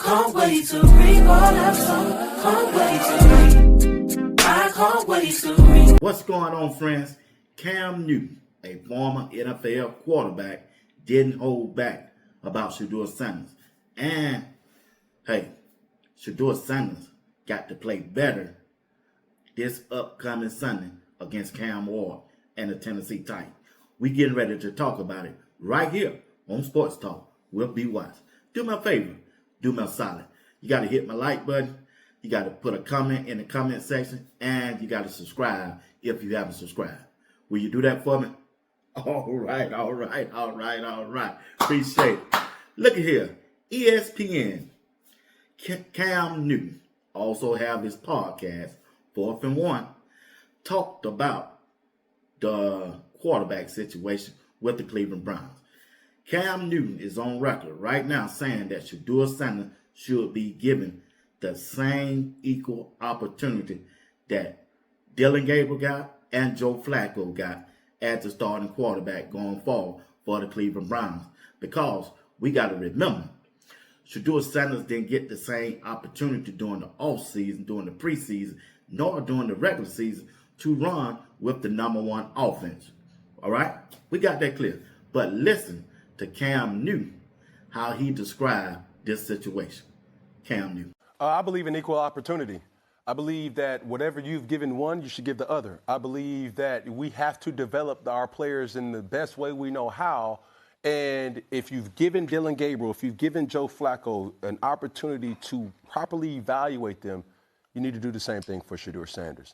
can't wait to read all that song. Can't wait to read. I can't wait to read. What's going on, friends? Cam Newton, a former NFL quarterback, didn't hold back about Shedeur Sanders. And, hey, Shedeur Sanders got to play better this upcoming Sunday against Cam Ward and the Tennessee Titans. We getting ready to talk about it right here on Sports Talk. We'll be watching. Do me a favor. Do me a solid. You got to hit my like button. You got to put a comment in the comment section. And you got to subscribe if you haven't subscribed. Will you do that for me? All right. Appreciate it. Look at here. ESPN. Cam Newton also have his podcast, 4th and 1, talked about the quarterback situation with the Cleveland Browns. Cam Newton is on record right now saying that Shedeur Sanders should be given the same equal opportunity that Dylan Gabriel got and Joe Flacco got as the starting quarterback going forward for the Cleveland Browns. Because we got to remember, Shedeur Sanders didn't get the same opportunity during the offseason, during the preseason, nor during the regular season to run with the #1 offense. All right? We got that clear. But listen to Cam Newton, how he described this situation. Cam Newton. I believe in equal opportunity. I believe that whatever you've given one, you should give the other. I believe that we have to develop our players in the best way we know how. And if you've given Dylan Gabriel, if you've given Joe Flacco an opportunity to properly evaluate them, you need to do the same thing for Shedeur Sanders.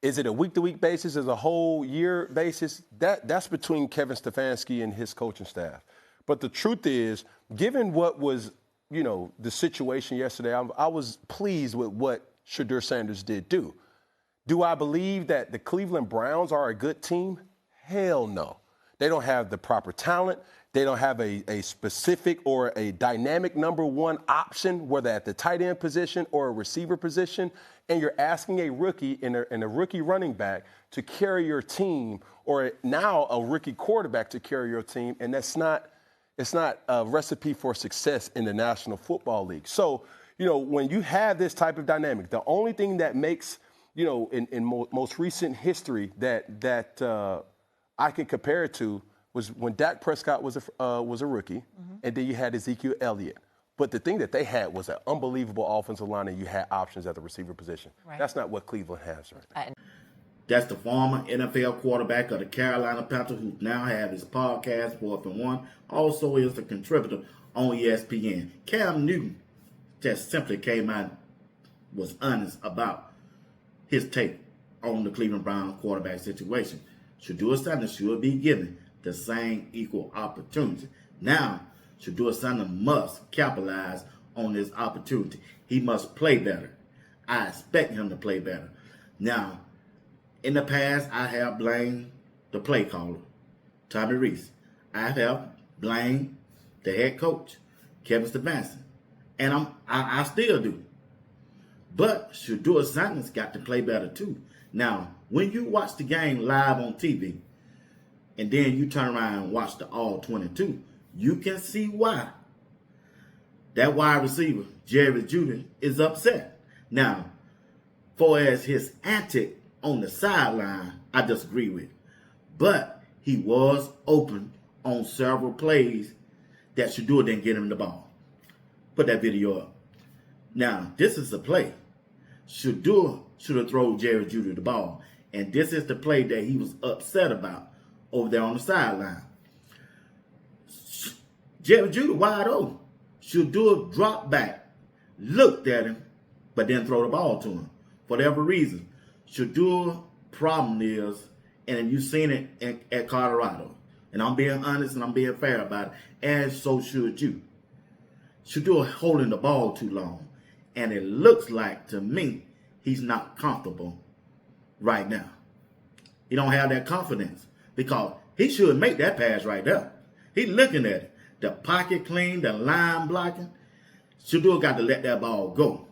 Is it a week-to-week basis? Is it a whole year basis? That's between Kevin Stefanski and his coaching staff. But the truth is, given what was, the situation yesterday, I was pleased with what Shedeur Sanders did do. Do I believe that the Cleveland Browns are a good team? Hell no. They don't have the proper talent. They don't have a specific or a dynamic #1 option, whether at the tight end position or a receiver position. And you're asking a rookie and a rookie running back to carry your team, or now a rookie quarterback to carry your team. And it's not a recipe for success in the National Football League. So, when you have this type of dynamic, the only thing that makes, in most recent history that I can compare it to was when Dak Prescott was a rookie, and then you had Ezekiel Elliott. But the thing that they had was an unbelievable offensive line, and you had options at the receiver position. Right. That's not what Cleveland has right now. That's the former NFL quarterback of the Carolina Panthers, who now have his podcast, 4th and 1. Also is a contributor on ESPN. Cam Newton just simply came out, was honest about his take on the Cleveland Browns quarterback situation. Shedeur Sanders should be given the same equal opportunity. Now, Shedeur Sanders must capitalize on this opportunity. He must play better. I expect him to play better. Now, in the past, I have blamed the play caller, Tommy Reese. I have blamed the head coach, Kevin Stefanski. And I still do. But Shedeur Sanders got to play better too. Now, when you watch the game live on TV, and then you turn around and watch the all 22, you can see why that wide receiver, Jerry Judy, is upset. Now, for as his antic on the sideline, I disagree with. But he was open on several plays that Shedeur didn't get him the ball. Put that video up. Now, this is a play. Shedeur should have thrown Jerry Judy the ball. And this is the play that he was upset about over there on the sideline. Jerry Judy wide open. Shedeur dropped back, looked at him, but didn't throw the ball to him. For whatever reason, Shedeur's problem is, and you've seen it at Colorado, and I'm being honest and I'm being fair about it, and so should you. Shedeur holding the ball too long, and it looks like, to me, he's not comfortable right now. He don't have that confidence, because he should make that pass right there. He's looking at it. The pocket clean, the line blocking. Shedeur got to let that ball go.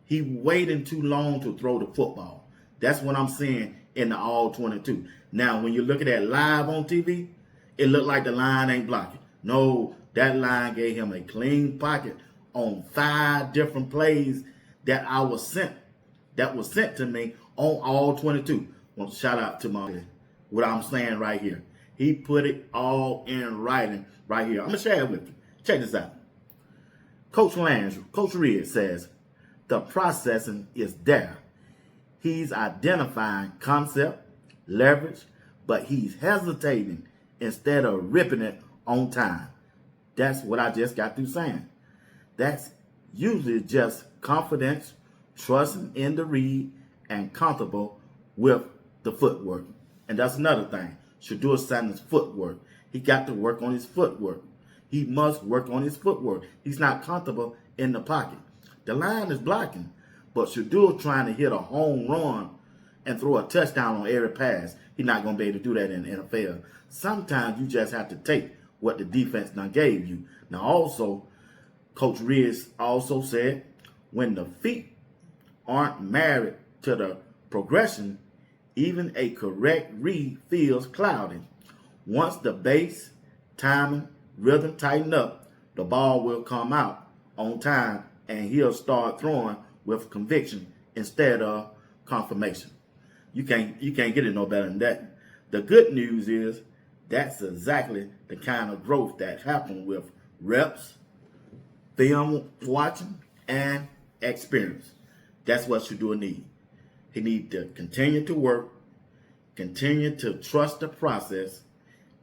He waiting too long to throw the football. That's what I'm seeing in the all 22. Now, when you look at that live on TV, it looked like the line ain't blocking. No, that line gave him a clean pocket on 5 different plays that was sent to me on all 22. I want to shout out to what I'm saying right here. He put it all in writing right here. I'm going to share it with you. Check this out. Coach Reed says, the processing is there. He's identifying concept, leverage, but he's hesitating instead of ripping it on time. That's what I just got through saying. That's usually just confidence, trusting in the read, and comfortable with the footwork. And that's another thing. Shedeur Sanders' footwork. He got to work on his footwork. He must work on his footwork. He's not comfortable in the pocket. The line is blocking, but Shedeur trying to hit a home run and throw a touchdown on every pass. He's not going to be able to do that in the NFL. Sometimes you just have to take what the defense done gave you. Now also, Coach Riggs also said, when the feet aren't married to the progression, even a correct read feels cloudy. Once the base, timing, rhythm tighten up, the ball will come out on time and he'll start throwing with conviction instead of confirmation. You can't get it no better than that. The good news is that's exactly the kind of growth that happened with reps, film watching, and experience. That's what Shedeur needs. He needs to continue to work, continue to trust the process,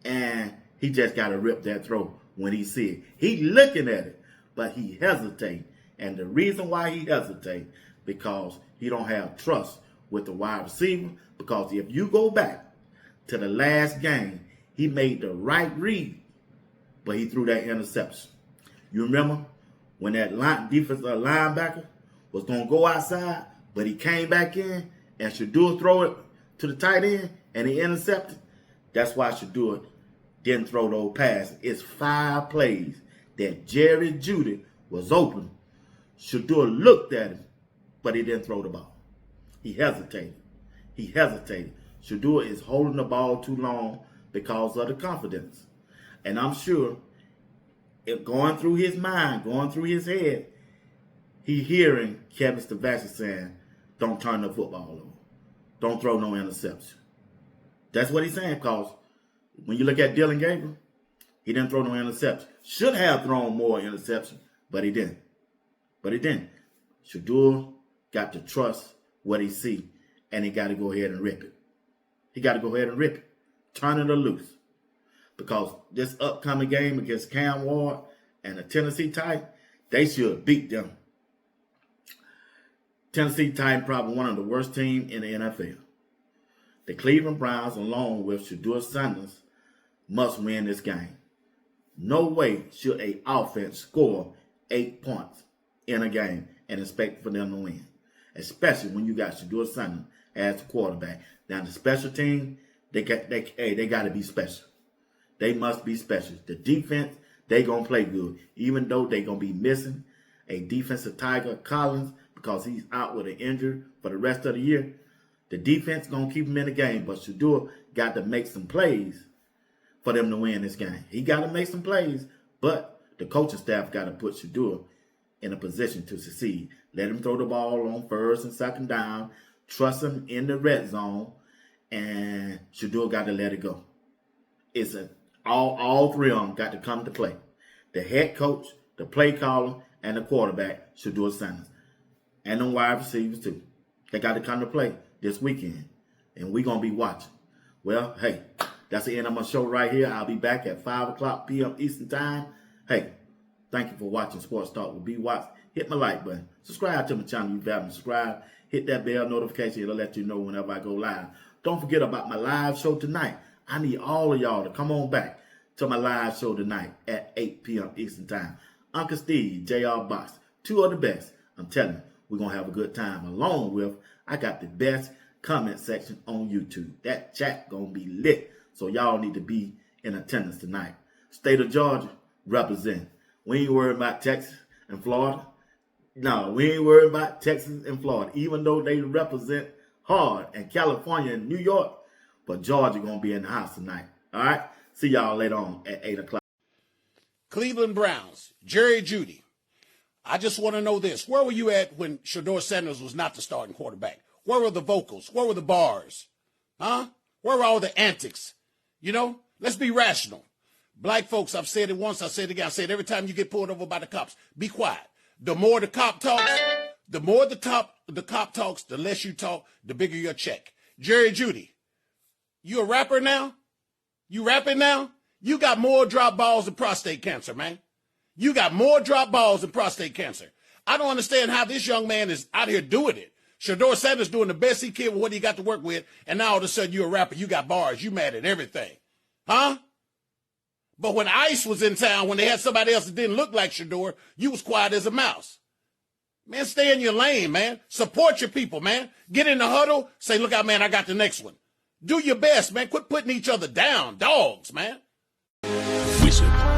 and he just got to rip that throw when he see it. He looking at it, but he hesitates. And the reason why he hesitates, because he don't have trust with the wide receiver. Because if you go back to the last game, he made the right read, but he threw that interception. You remember when that defensive linebacker was going to go outside, but he came back in and Shedeur throw it to the tight end and he intercepted? That's why Shedeur didn't throw those passes. It's 5 plays that Jerry Jeudy was open. Shedeur looked at him, but he didn't throw the ball. He hesitated. Shedeur is holding the ball too long because of the confidence. And I'm sure if going through his mind, going through his head, he hearing Kevin Stefanski saying, don't turn the football over. Don't throw no interception. That's what he's saying, because when you look at Dylan Gabriel, he didn't throw no interception. Should have thrown more interception, but he didn't. Shedeur got to trust what he see, and he got to go ahead and rip it. Turn it loose. Because this upcoming game against Cam Ward and the Tennessee Titans, they should beat them. Tennessee Titans probably one of the worst teams in the NFL. The Cleveland Browns, along with Shedeur Sanders, must win this game. No way should an offense score 8 points in a game and expect for them to win, especially when you got Shedeur Sanders as the quarterback. Now the special team, they got to be special. They must be special. The defense, they gonna play good, even though they gonna be missing a defensive tiger, Collins, because he's out with an injury for the rest of the year. The defense gonna keep him in the game, but Shedeur got to make some plays for them to win this game. He got to make some plays, but the coaching staff got to put Shedeur in a position to succeed. Let him throw the ball on first and second down. Trust him in the red zone, and Shedeur got to let it go. It's all 3 of them got to come to play. The head coach, the play caller, and the quarterback, Shedeur Sanders. And the wide receivers too. They got to come to play this weekend, and we're going to be watching. Well, hey, that's the end of my show right here. I'll be back at 5 o'clock p.m. Eastern Time. Hey, thank you for watching Sports Talk with B. Watts. Hit my like button. Subscribe to my channel if you haven't subscribed. Hit that bell notification. It'll let you know whenever I go live. Don't forget about my live show tonight. I need all of y'all to come on back to my live show tonight at 8 p.m. Eastern Time. Uncle Steve, JR Box, 2 of the best. I'm telling you, we're going to have a good time. Along with, I got the best comment section on YouTube. That chat going to be lit. So y'all need to be in attendance tonight. State of Georgia, represent. We ain't worried about Texas and Florida. No, we ain't worried about Texas and Florida, even though they represent hard, and California and New York. But Georgia going to be in the house tonight. All right? See y'all later on at 8 o'clock. Cleveland Browns, Jerry Jeudy. I just want to know this. Where were you at when Shedeur Sanders was not the starting quarterback? Where were the vocals? Where were the bars? Huh? Where were all the antics? You know, let's be rational. Black folks, I've said it once, I said it again. I said every time you get pulled over by the cops, be quiet. The more the cop talks, the more the cop talks, the less you talk, the bigger your check. Jerry Judy, you a rapper now? You rapping now? You got more drop balls than prostate cancer, man. You got more drop balls than prostate cancer. I don't understand how this young man is out here doing it. Shedeur Sanders doing the best he can with what he got to work with, and now all of a sudden you're a rapper, you got bars, you mad at everything. Huh? But when ICE was in town, when they had somebody else that didn't look like Shedeur, you was quiet as a mouse. Man, stay in your lane, man. Support your people, man. Get in the huddle, say, look out, man, I got the next one. Do your best, man. Quit putting each other down, dogs, man. Wizard.